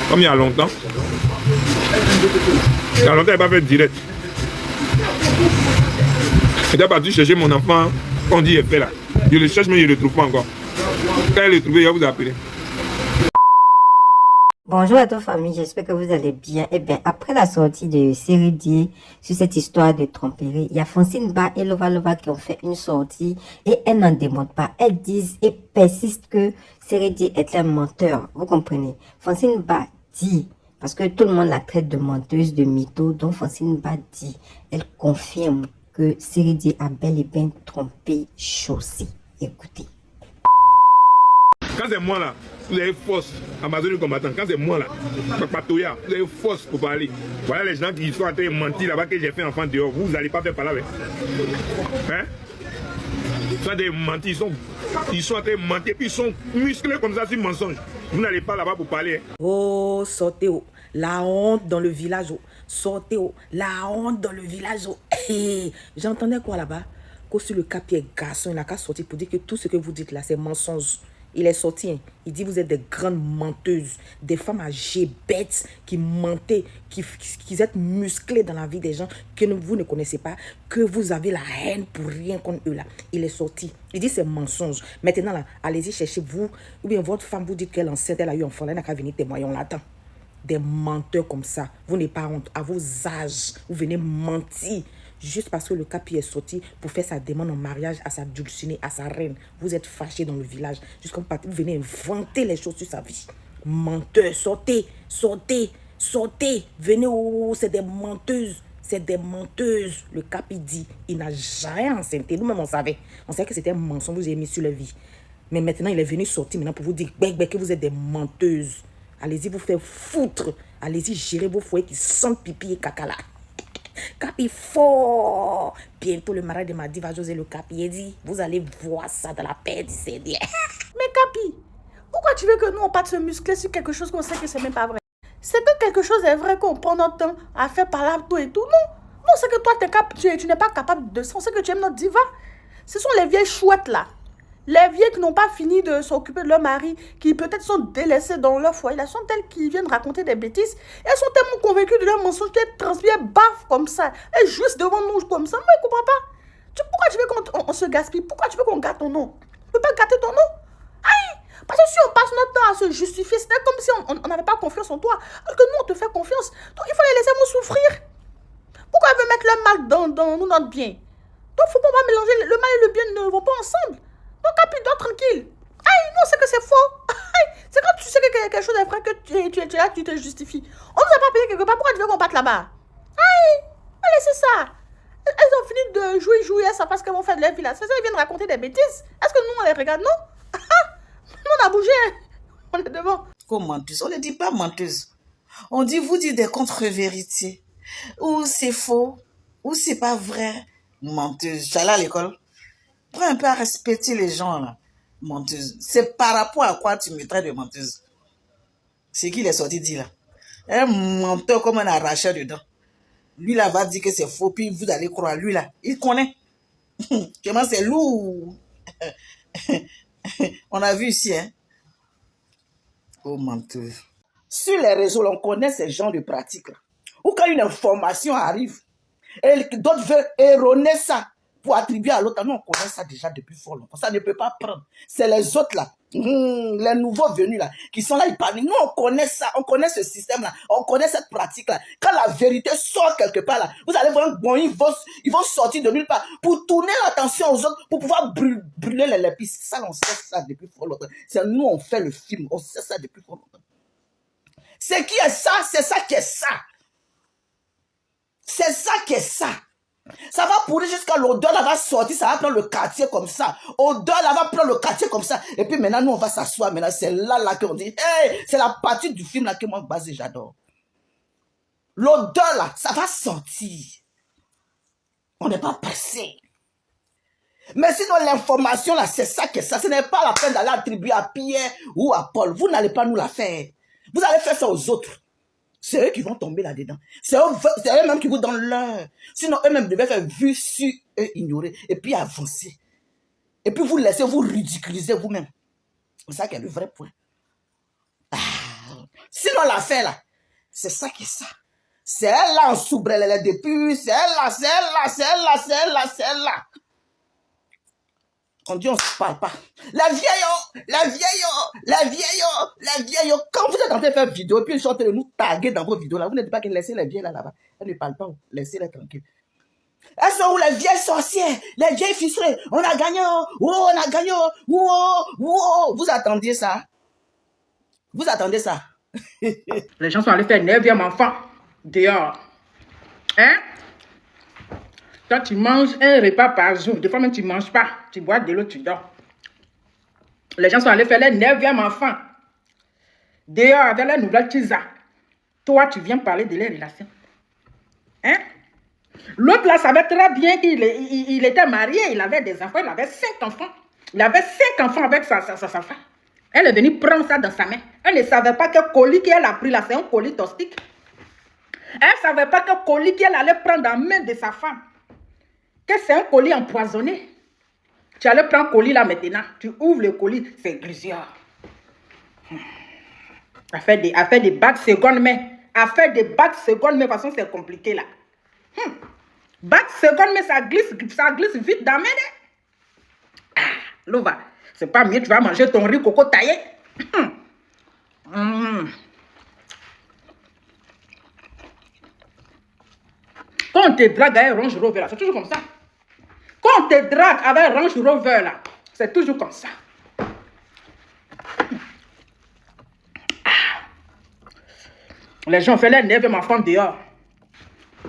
Comme il y a longtemps. Il y a longtemps, il n'a pas fait direct. J'étais parti chercher mon enfant, on dit il est fait là. Je le cherche, mais je ne le trouve pas encore. Quand il le trouve, il va vous appeler. Bonjour à toute famille, j'espère que vous allez bien. Eh bien, après la sortie de Série D sur cette histoire de tromperie, il y a Francine Ba et Lova Lova qui ont fait une sortie et elles n'en démontrent pas. Elles disent et persistent que Série D est un menteur. Vous comprenez? Francine Ba dit, parce que tout le monde la traite de menteuse, de mytho, donc Francine Ba dit, elle confirme que Série D a bel et bien trompé Chaussée. Écoutez. Quand c'est moi là, vous avez force, Amazon du combattant, quand c'est moi là, Patoya, vous avez force pour parler. Voilà les gens qui sont en train de mentir là-bas que j'ai fait enfant dehors, vous n'allez pas faire parler avec. Hein? Ils sont en train de mentir, ils sont en train de mentir, puis ils sont musclés comme ça sur mensonge. Vous n'allez pas là-bas pour parler. Hein? Oh, sortez, oh. La honte dans le village, oh. Sortez, oh. La honte dans le village, oh. Hey. J'entendais quoi là-bas? Que sur le capier garçon, il n'a qu'à sortir pour dire que tout ce que vous dites là, c'est mensonge. Il est sorti, hein. Il dit vous êtes des grandes menteuses, des femmes âgées, bêtes, qui mentez, qui êtes musclées dans la vie des gens que vous ne connaissez pas, que vous avez la haine pour rien contre eux là. Il est sorti. Il dit c'est mensonge. Maintenant là, allez-y chercher vous, ou bien votre femme vous dit qu'elle est enceinte, elle a eu un enfant, elle n'a qu'à venir témoigner, on l'attend. Des menteurs comme ça, vous n'avez pas honte. À vos âges, vous venez mentir. Juste parce que le capi est sorti pour faire sa demande en mariage à sa dulcinée, à sa reine. Vous êtes fâchés dans le village. Jusqu'à vous venez inventer les choses sur sa vie. Menteurs, sortez, sortez, sortez. Venez, oh, c'est des menteuses. C'est des menteuses. Le capi dit, il n'a jamais enceinté. Nous-mêmes, on savait. On savait que c'était un mensonge, vous avez mis sur la vie. Mais maintenant, il est venu sortir maintenant pour vous dire que vous êtes des menteuses. Allez-y vous faire foutre. Allez-y gérer vos foyers qui sentent pipi et caca là. Capi fort. Bientôt le mari de ma dit va José le Capi. Il dit vous allez voir ça dans la paix du Seigneur. Mais Capi, pourquoi tu veux que nous on parte se muscler sur quelque chose qu'on sait que c'est même pas vrai? C'est que quelque chose est vrai qu'on prend notre temps à faire par là tout et tout. Non, c'est que toi tu n'es pas capable de ça. On sait que tu aimes notre diva. Ce sont les vieilles chouettes là. Les vieilles qui n'ont pas fini de s'occuper de leur mari, qui peut-être sont délaissées dans leur foyer, elles sont telles qui viennent raconter des bêtises. Elles sont tellement convaincues de leur mensonge qu'elles transpirent baf comme ça. Elles jouissent devant nous comme ça. Moi, je ne comprends pas. Pourquoi tu veux qu'on se gaspille? Pourquoi tu veux qu'on gâte ton nom? On ne peut pas gâter ton nom. Aïe! Parce que si on passe notre temps à se justifier, c'est comme si on n'avait pas confiance en toi. Alors que nous, on te fait confiance. Donc, il faut les laisser nous souffrir. Pourquoi elle veut mettre le mal dans notre bien? Donc, il ne faut pas mélanger le mal et le bien ne vont pas ensemble. Donc, Capi, dors tranquille. Aïe, nous, on sait que c'est faux. C'est quand tu sais que quelque chose est vrai que tu es là, tu te justifies. On ne nous a pas payé quelque part. Pourquoi tu veux qu'on parte là-bas? Aïe, laissez ça. Elles ont fini de jouer, elles savent pas ce qu'elles vont faire de leur vie là. C'est ça, ils viennent raconter des bêtises. Est-ce que nous, on les regarde, non? Nous, on a bougé. On est devant. Comme menteuse, on ne dit pas menteuse. On dit, vous dites des contre-vérités. Ou c'est faux, ou c'est pas vrai. Menteuse. Tu es allée à l'école? Prends un peu à respecter les gens, là. Menteuse. C'est par rapport à quoi tu me traites de menteuse. C'est qui il est sorti dire, là. Un menteur comme un arracheur dedans. Lui, là, va dire que c'est faux, puis vous allez croire. Lui, là, il connaît. Comment c'est lourd. On a vu ici, hein. Oh, menteuse. Sur les réseaux, on connaît ces gens de pratique, là. Ou quand une information arrive, et d'autres veulent erroner ça pour attribuer à l'autre. Nous, on connaît ça déjà depuis fort longtemps. Ça ne peut pas prendre. C'est les autres là, les nouveaux venus là, qui sont là, ils parlent. Nous, on connaît ça, on connaît ce système-là, on connaît cette pratique-là. Quand la vérité sort quelque part là, vous allez voir, bon, ils vont sortir de nulle part pour tourner l'attention aux autres, pour pouvoir brûler les pistes. Ça, on sait ça depuis fort longtemps. C'est nous, on fait le film, on sait ça depuis fort longtemps. C'est qui est ça? C'est ça qui est ça. C'est ça qui est ça. Ça va pourrir jusqu'à l'odeur, là va sortir, ça va prendre le quartier comme ça. Odeur, là va prendre le quartier comme ça. Et puis maintenant, nous, on va s'asseoir. Maintenant, c'est là qu'on dit, hey, c'est la partie du film là que moi, basé, j'adore. L'odeur, là, ça va sortir. On n'est pas pressé. Mais sinon, l'information, là, c'est ça que ça. Ce n'est pas la peine d'aller attribuer à Pierre ou à Paul. Vous n'allez pas nous la faire. Vous allez faire ça aux autres. C'est eux qui vont tomber là-dedans. C'est eux-mêmes qui vous donnent l'heure. Sinon, eux-mêmes devaient faire vu sur eux, ignorer, et puis avancer. Et puis vous laissez vous ridiculiser vous-même. C'est ça qui est le vrai point. Ah, Sinon, l'affaire là, c'est ça qui est ça. C'est elle là en soubrelle depuis, c'est elle là, c'est elle là, c'est elle là, c'est elle là, c'est elle là. On dit on se parle pas. La vieille, la vieille, la vieille, la vieille. Quand vous êtes en train de faire vidéo, puis ils sont en train de nous taguer dans vos vidéos là, vous n'êtes pas que laisser les vieilles là-bas. Elles ne parlent pas, laissez-les tranquilles. Elles sont où les vieilles sorcières, les vieilles ficelées? On a gagné, oh, on a gagné, oh, oh. Vous attendiez ça? Vous attendez ça? Les gens sont allés faire 9e enfant dehors. Hein? Toi, tu manges un repas par jour. Des fois même, tu ne manges pas. Tu bois de l'eau, tu dors. Les gens sont allés faire les 9e enfant dehors avec la nouvelle tisa. Toi, tu viens parler de les relations. Hein? L'autre là savait très bien qu'il était marié. Il avait des enfants. Il avait 5 enfants. Il avait 5 enfants avec sa femme. Elle est venue prendre ça dans sa main. Elle ne savait pas que colis qu'elle a pris là, c'est un colis toxique. Elle ne savait pas que colis qu'elle allait prendre dans la main de sa femme, que c'est un colis empoisonné. Tu allais prendre le colis là maintenant. Tu ouvres le colis, c'est glucière. Elle fait des bacs secondes main. Elle fait des bacs secondes main, de toute façon c'est compliqué là. Bacs secondes main, ça glisse vite dans la main. Ah, Lova. C'est pas mieux, tu vas manger ton riz coco taillé. Quand on te drague avec un Range Rover, là, c'est toujours comme ça. Quand on te drague avec un Range Rover, là, c'est toujours comme ça. Les gens font les 9e enfants dehors.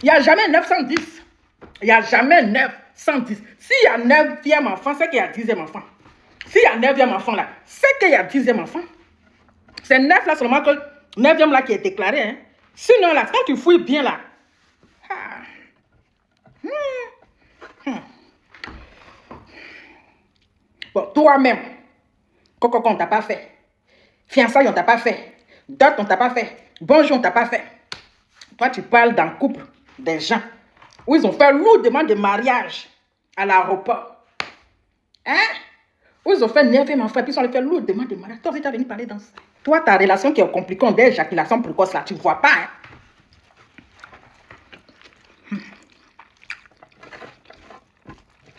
Il n'y a jamais 910. Il n'y a jamais 910. S'il y a 9e enfant, c'est qu'il y a 10e enfant. S'il y a 9e enfant là, c'est qu'il y a 10e enfant. C'est 9 là seulement que 9e là qui est déclaré. Hein. Sinon là, quand tu fouilles bien là. Bon, toi-même, coco, on t'a pas fait. Fiançailles, on t'a pas fait. Dot, on t'a pas fait. Bonjour, on t'a pas fait. Toi, tu parles d'un couple des gens où ils ont fait lourdement de mariage à l'aéroport. Hein? Où ils ont fait 9e enfant, puis ils ont fait lourdement de mariage. Toi, tu es venu parler dans ça. Toi, ta relation qui est compliquée, on a éjaculation précoce là, tu vois pas, hein?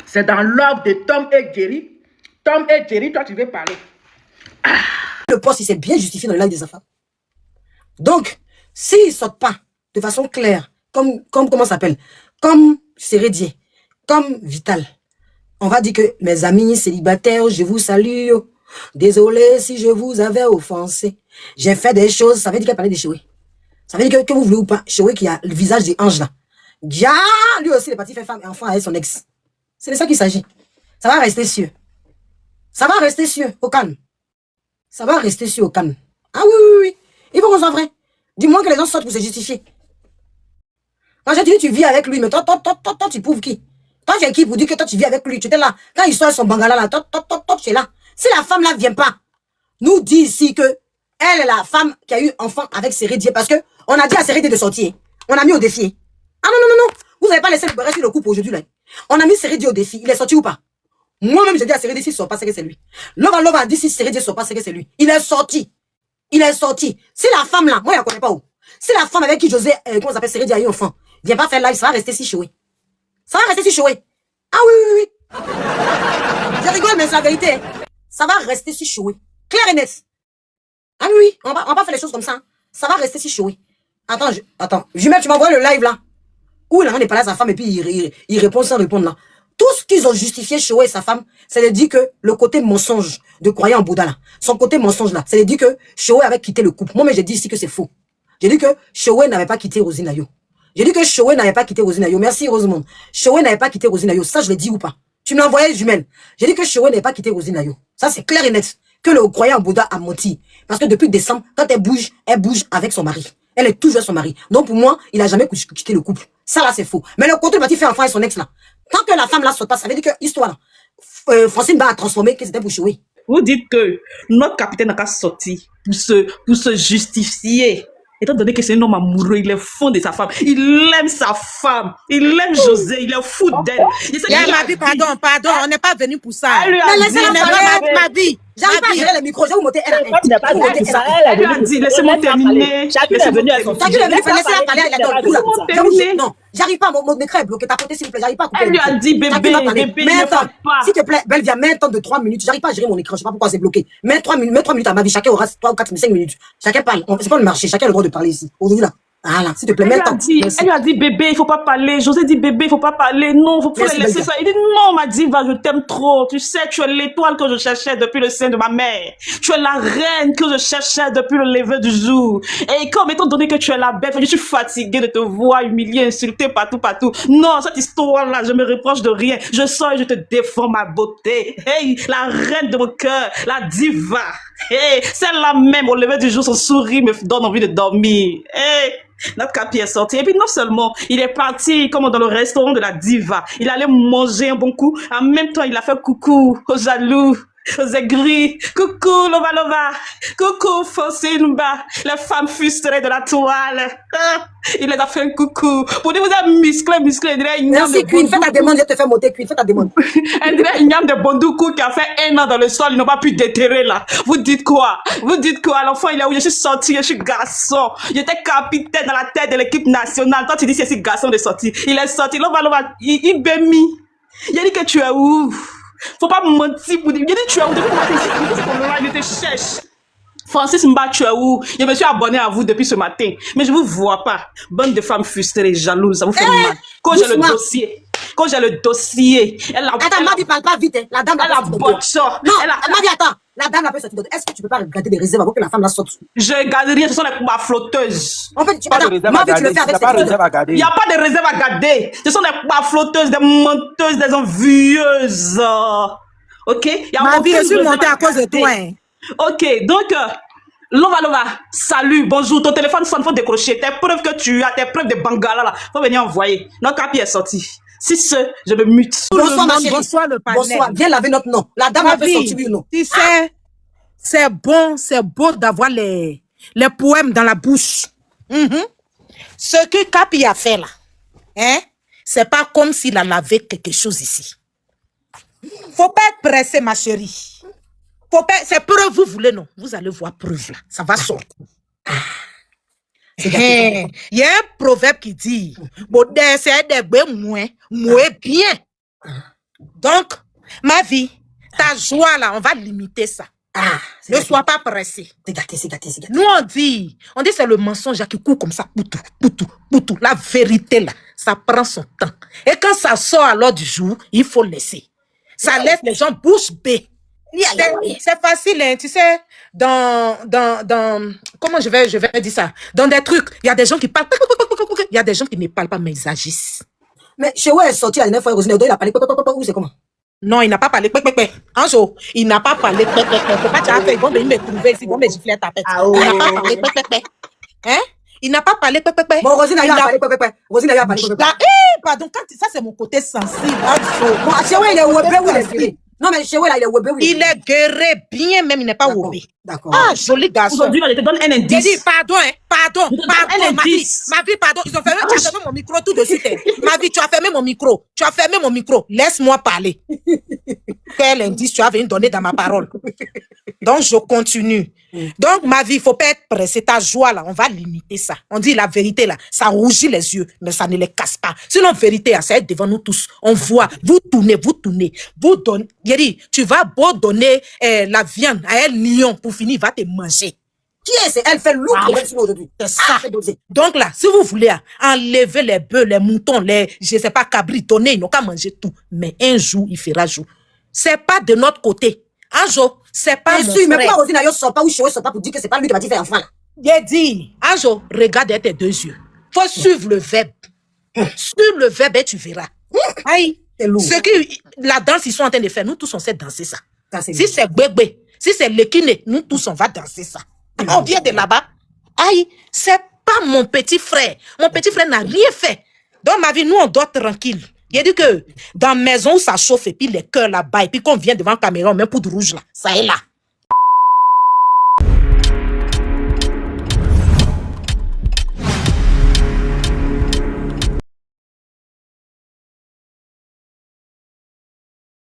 C'est dans l'ordre de Tom et Jerry. Tom et Jerry, toi, tu veux parler. Le poste, il s'est bien justifié dans le live des enfants. Donc, s'ils ne sortent pas de façon claire, comme comment ça s'appelle, comme Sérédier, comme Vital, on va dire que mes amis célibataires, je vous salue. Désolé si je vous avais offensé. J'ai fait des choses, ça veut dire qu'elle parlait de Choué. Ça veut dire que vous voulez ou pas, Choué qui a le visage des anges là. Dia, lui aussi, il est parti faire femme et enfant avec son ex. C'est de ça qu'il s'agit. Ça va rester sûr. Ça va rester sûr, au calme. Ça va rester sûr, au calme. Ah oui, oui, oui. Il faut qu'on soit vrai. Dis-moi que les gens sortent pour se justifier. Quand j'ai dit tu vis avec lui, mais toi, tu prouves qui? Toi, tu es qui pour dire que toi, tu vis avec lui? Tu étais là. Quand il sort son bangala là, toi, tu es là. Si la femme là vient pas, nous dit ici que elle est la femme qui a eu enfant avec Sérédier, parce que on a dit à Sérédier de sortir. On a mis au défi. Ah non, non, non, non. Vous n'avez pas laissé le reste sur le couple aujourd'hui là. On a mis Sérédier au défi. Il est sorti ou pas? Moi-même, j'ai dit à Sérédier s'il ne sort pas, c'est que c'est lui. Lova a dit si Sérédier ne sort pas, c'est que c'est lui. Il est sorti. Il est sorti. Si la femme là, moi je ne connais pas où. Si la femme avec qui José, comment ça s'appelle, Sérédier a eu enfant, vient pas faire live, ça va rester si choué. Ça va rester si choué. Ah oui, oui, oui. Je rigole, mais c'est la vérité. Ça va rester si choué. Clair et net. Ah oui, oui, on va pas faire les choses comme ça. Hein. Ça va rester si choué. Attends. Jumelle, tu m'envoies le live là. Où il n'est pas là, sa femme, et puis il répond sans répondre là. Tout ce qu'ils ont justifié Choué et sa femme, c'est de dire que le côté mensonge de croyant en Bouddha là, son côté mensonge là, c'est de dire que Choué avait quitté le couple. Moi, mais j'ai dit ici que c'est faux. J'ai dit que Choué n'avait pas quitté Rosine Ayo. J'ai dit que Choué n'avait pas quitté Rosine Ayo. Merci Rosemonde. Choué n'avait pas quitté Rosine Ayo. Ça, je l'ai dit ou pas? Tu me l'as envoyé, jumelle. J'ai dit que Choué n'avait pas quitté Rosine Ayo. Ça, c'est clair et net. Que le croyant en Bouddha a menti. Parce que depuis décembre, quand elle bouge avec son mari. Elle est toujours avec son mari. Donc pour moi, il a jamais quitté le couple. Ça là, c'est faux. Mais le côté parti fait enfant avec son ex là. Tant que la femme là saute pas, ça veut dire que l'histoire là, Francine va transformer que c'était pour Choué. Vous dites que notre capitaine n'a qu'à sortir pour se justifier. Étant donné que c'est un homme amoureux, il est fond de sa femme. Il aime sa femme. Il aime José. Il est fou d'elle. Ma vie, pardon, on n'est pas venu pour ça. Mais laissez-la parler, ma vie. J'arrive pas à gérer le micro, je vais vous monter un à un. Toi, tu n'as pas dit ça. Elle lui a dit, laissez-moi terminer. Chacune est venue à son Chacune est venue, laissez-la parler, elle est dans le coup là. terminer. Non, j'arrive pas, mon écran est bloqué, tapotez s'il vous plaît, j'arrive pas à couper. Elle lui a dit, bébé, bébé, mets un ne temps. frappe pas. S'il te plaît, Belvia, mets un temps de 3 minutes, j'arrive pas à gérer mon écran, je sais pas pourquoi c'est bloqué. Mets 3 minutes à ma vie, chacun aura 3 ou 4, 5 minutes. Chacun parle, c'est pas le marché, chacun a le droit de parler ici. Aujourd'hui là. Voilà, s'il te plaît, mets un temps. Elle lui a dit, bébé, il faut pas parler. José dit, bébé, il faut pas parler. Non, faut Merci, les laisser Belgia. ça. Il dit, non, ma diva, je t'aime trop. Tu sais, tu es l'étoile que je cherchais depuis le sein de ma mère. Tu es la reine que je cherchais depuis le lever du jour. Et comme étant donné que tu es la belle, je suis fatiguée de te voir humiliée, insultée partout. Non, cette histoire-là, je me reproche de rien. Je sors et je te défends ma beauté. Hey, la reine de mon cœur, la diva. Hey, celle-là même, au lever du jour, son sourire me donne envie de dormir. Hey. Notre capi est sorti. Et puis non seulement, il est parti comme dans le restaurant de la diva. Il allait manger un bon coup. En même temps, il a fait coucou aux jaloux, aux aigris. Coucou Lova Lova. Coucou Fonsinba. Les femmes frustrées de la toile. Ah, il les a fait un coucou. Pour dire, vous êtes musclé. Il dirait une Merci Queen, fais ta demande, je te fais monter Queen, fais ta demande. Elle dirait une âme de Bondoukou qui a fait 1 an dans le sol, ils n'ont pas pu déterrer là. Vous dites quoi? L'enfant il est où? Je suis sorti, je suis garçon. J'étais capitaine dans la tête de l'équipe nationale. Toi tu dis c'est si garçon de sortir. Il est sorti, il bémit. Il a dit que tu es où? Faut pas mentir pour dire. Il a dit tu es où? Depuis le matin ici, il te cherche. Francis Mba, tu es où? Je me suis abonné à vous depuis ce matin. Mais je vous vois pas. Bande de femmes frustrées, jalouses, ça vous fait mal. Quand j'ai le dossier, elle a... Attends, Mavi, parle pas vite, hein. La dame Elle a botché. Non, Mavi, attends. La dame n'a pas sorti d'autre. Est-ce que tu peux pas regarder des réserves avant que la femme la sorte? Je regarde rien, ce sont ma flotteuses. En fait, attends, Mavi, tu le fais avec cette fille. Il n'y a pas de réserve à garder. Ce sont des flotteuses, des menteuses, des envieuses. Ok? Mavi, je suis montée à cause de toi. Hein. Ok, donc, Lova, salut, bonjour, ton téléphone sonne, faut décrocher. Tes preuves que tu as, tes preuves de Bangala, là, faut venir envoyer. Notre capi est sorti. Si je me mute. Bonsoir, ma chérie. Bonsoir, le panel. Bonsoir, viens laver notre nom. La dame a fait sortir du nom. Tu sais, c'est beau d'avoir les poèmes dans la bouche. Ce que Capi a fait là, hein, c'est pas comme s'il a lavé quelque chose ici. Faut pas être pressé, ma chérie. C'est preuve, vous voulez, non? Vous allez voir preuve là. Ça va sortir. Il y a un proverbe qui dit bien. Donc, ma vie, ta joie là, on va limiter ça. Ne sois pas pressé. C'est gâté. Nous, on dit c'est le mensonge qui court comme ça, poutou. La vérité là, ça prend son temps. Et quand ça sort à l'heure du jour, il faut laisser. Ça laisse les gens bouche bée. C'est facile, hein, tu sais, dans comment je vais dire ça? Dans des trucs, il y a des gens qui parlent, il y a des gens qui ne parlent pas, mais ils agissent. Mais chez où elle est sortie la dernière fois, Rosine, il a parlé, ou c'est comment? Non, il n'a pas parlé, un jour, il n'a pas parlé, faut pas tu as fait, ils vont venir me trouver, ils vont me gifler ta tête. Il n'a pas parlé, hein? Il n'a pas parlé, Bon, Rosine a eu à parler, Rosine a eu à parler, pardon, ça c'est mon côté sensible. Bon, chez où il est webé ou il est guéri? Non, mais chez où là, il est webé ou il est guéri bien, même il n'est pas webé. D'accord. Ah, joli garçon. Aujourd'hui, je te donne un indice. J'ai dit pardon, ma vie, pardon. Ils ont fermé, tu as fermé mon micro tout de suite. Ma vie, tu as fermé mon micro. Laisse-moi parler. Quel indice tu as venu donner dans ma parole? Donc, je continue. Donc, ma vie, il ne faut pas être pressé. Ta joie, là, on va limiter ça. On dit la vérité, là, ça rougit les yeux, mais ça ne les casse pas. Sinon, vérité, ça est devant nous tous. On voit, vous tournez. Vous donnez. Yeri, tu vas beau donner la viande à un lion pour finir, il va te manger. Qui est-ce? Elle fait lourd aujourd'hui. C'est ça. Donc là, si vous voulez enlever les bœufs, les moutons, je sais pas, cabris, donner, ils n'ont qu'à manger tout. Mais un jour, il fera jour. C'est pas de notre côté. Un jour, c'est pas mon frère. Mais pourquoi Rosine ne sort pas ou Chéoué sort pas pour dire que c'est pas lui qui va dire faire enfant là? J'ai dit, un jour, regarde tes 2 yeux. Faut suivre le verbe. Sur le verbe, et tu verras. Aïe. Ce que la danse, ils sont en train de faire, nous tous, on sait danser ça. Si c'est bébé, si c'est l'équine, nous tous, on va danser ça. On vient de là-bas. Aïe, c'est pas mon petit frère. Mon petit frère n'a rien fait. Dans ma vie, nous, on dort tranquille. Il a dit que dans la maison où ça chauffe, et puis les cœurs là-bas, et puis qu'on vient devant la caméra, même poudre rouge là, ça est là.